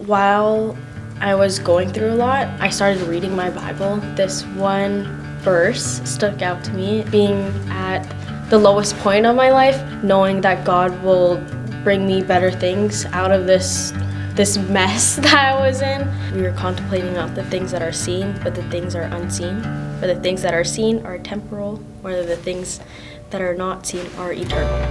While I was going through a lot, I started reading my Bible. This one verse stuck out to me, being at the lowest point of my life, knowing that God will bring me better things out of this mess that I was in. We were contemplating not the things that are seen, but the things that are unseen. For the things that are seen are temporal, whether the things that are not seen are eternal.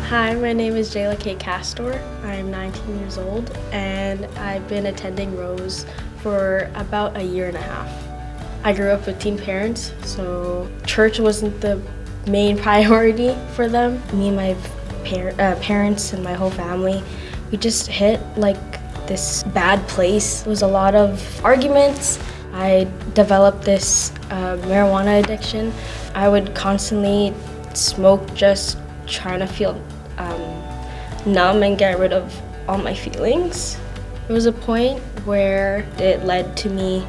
Hi, my name is JAYLA Castor. I'm 19 years old, and I've been attending Rose for about a year and a half. I grew up with teen parents, so church wasn't the main priority for them. Me and my parents and my whole family, we just hit like this bad place. There was a lot of arguments. I developed this marijuana addiction. I would constantly smoke, just trying to feel numb and get rid of all my feelings. There was a point where it led to me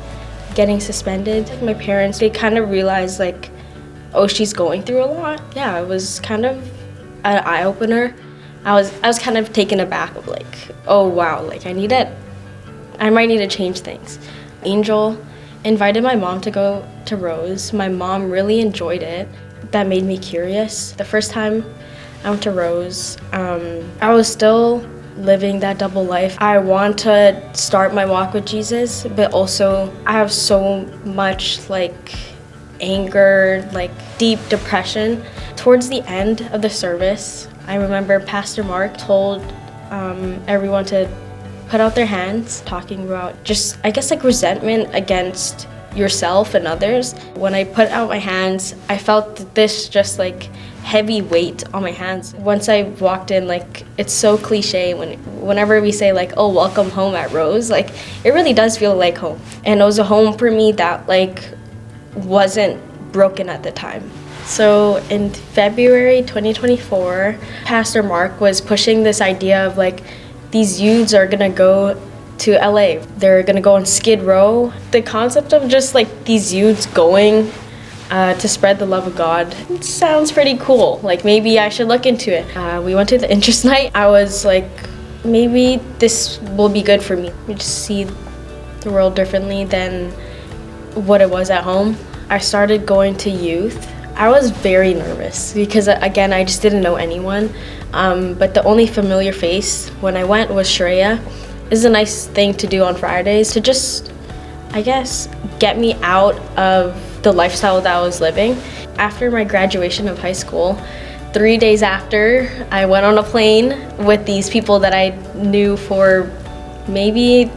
getting suspended. My parents, they kind of realized like, oh, she's going through a lot. Yeah, it was kind of an eye-opener. I was kind of taken aback of like, oh wow, like I might need to change things. Angel invited my mom to go to Rose. My mom really enjoyed it. That made me curious. The first time I went to Rose, I was still living that double life. I want to start my walk with Jesus, but also I have so much like anger, like deep depression. Towards the end of the service, I remember Pastor Mark told everyone to put out their hands, talking about just, I guess, like resentment against yourself and others. When I put out my hands, I felt this just like heavy weight on my hands. Once I walked in, like, it's so cliche whenever we say like, oh, welcome home at Rose, like it really does feel like home. And it was a home for me that like wasn't broken at the time. So in February 2024, Pastor Mark was pushing this idea of like, these youths are gonna go to LA. They're gonna go on Skid Row. The concept of just like these youths going to spread the love of God, it sounds pretty cool. Like maybe I should look into it. We went to the interest night. I was like, maybe this will be good for me. We just see the world differently than what it was at home. I started going to youth. I was very nervous because again, I just didn't know anyone. But the only familiar face when I went was Shreya. It's a nice thing to do on Fridays to just, I guess, get me out of the lifestyle that I was living. After my graduation of high school, 3 days after, I went on a plane with these people that I knew for maybe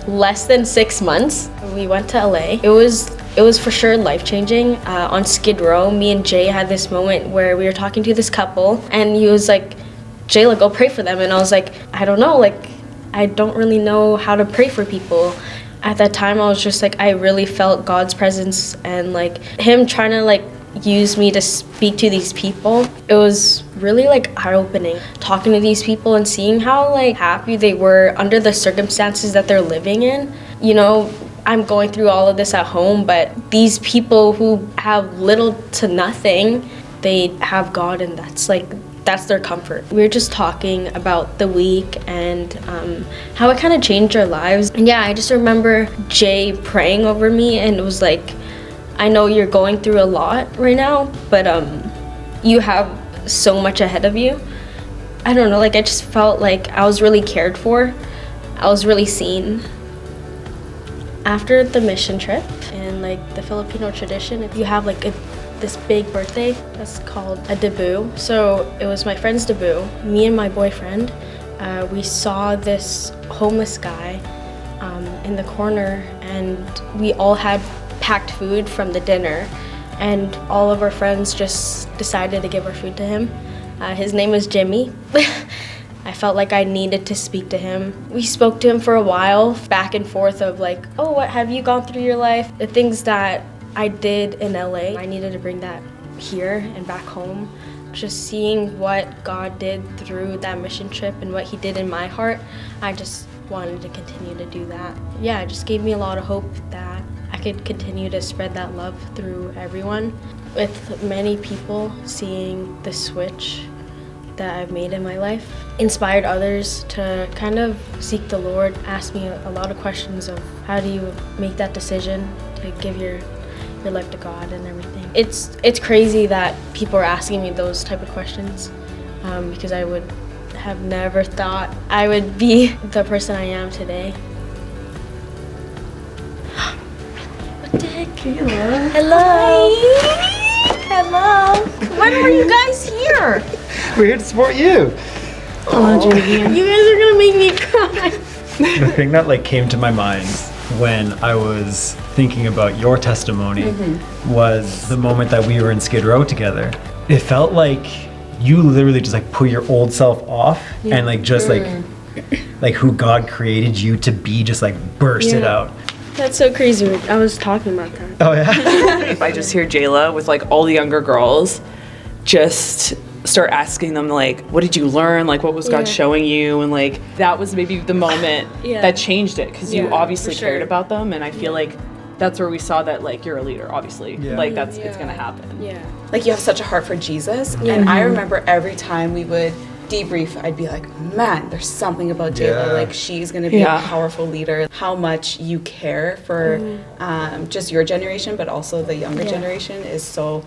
less than 6 months. We went to LA. It was for sure life-changing. On Skid Row, me and Jay had this moment where we were talking to this couple, and he was like, Jayla, go pray for them. And I was like, I don't know, like, I don't really know how to pray for people. At that time, I was just like, I really felt God's presence and like him trying to like use me to speak to these people. It was really like eye-opening, talking to these people and seeing how like happy they were under the circumstances that they're living in. You know, I'm going through all of this at home, but these people who have little to nothing, they have God, and that's their comfort. We were just talking about the week and how it kind of changed our lives. And yeah, I just remember Jay praying over me, and it was like, I know you're going through a lot right now, but you have so much ahead of you. I don't know, like I just felt like I was really cared for. I was really seen. After the mission trip, and like the Filipino tradition, if you have like this big birthday, that's called a debut. So it was my friend's debut. Me and my boyfriend, we saw this homeless guy in the corner, and we all had packed food from the dinner, and all of our friends just decided to give our food to him. His name was Jimmy. I felt like I needed to speak to him. We spoke to him for a while, back and forth of like, oh, what have you gone through your life? The things that I did in LA, I needed to bring that here and back home. Just seeing what God did through that mission trip and what he did in my heart, I just wanted to continue to do that. Yeah, it just gave me a lot of hope that I could continue to spread that love through everyone. With many people seeing the switch that I've made in my life. Inspired others to kind of seek the Lord, ask me a lot of questions of how do you make that decision to give your life to God and everything. It's crazy that people are asking me those type of questions because I would have never thought I would be the person I am today. What the heck? Hello. Hello. When were you guys here? We're here to support you. Oh, you guys are gonna make me cry. The thing that like came to my mind when I was thinking about your testimony was the moment that we were in Skid Row together. It felt like you literally just like put your old self off and like just like who God created you to be, just like burst it out. That's so crazy. I was talking about that. Oh yeah. If I just hear Jayla with like all the younger girls, just start asking them like, what did you learn? Like, what was God showing you? And like, that was maybe the moment that changed it, because you obviously cared about them. And I feel like that's where we saw that like you're a leader, obviously. Like that's it's gonna happen. Yeah. Like you have such a heart for Jesus. And I remember every time we would debrief, I'd be like, man, there's something about Jayla. Like she's gonna be a powerful leader. How much you care for just your generation, but also the younger generation is so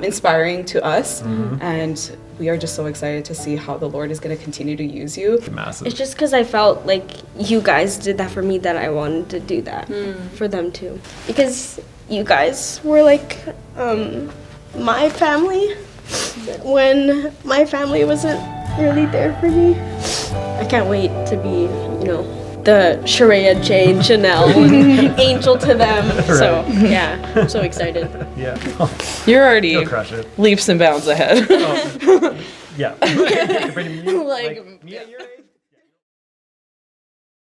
inspiring to us. And we are just so excited to see how the Lord is going to continue to use you. Massive. It's just because I felt like you guys did that for me that I wanted to do that for them too. Because you guys were like my family when my family wasn't really there for me. I can't wait to be, the Sharia, Jane, Chanel, and Angel to them. So yeah, I'm so excited. Yeah. You're already You'll crush it. leaps and bounds ahead. Yeah. Like Me at your age.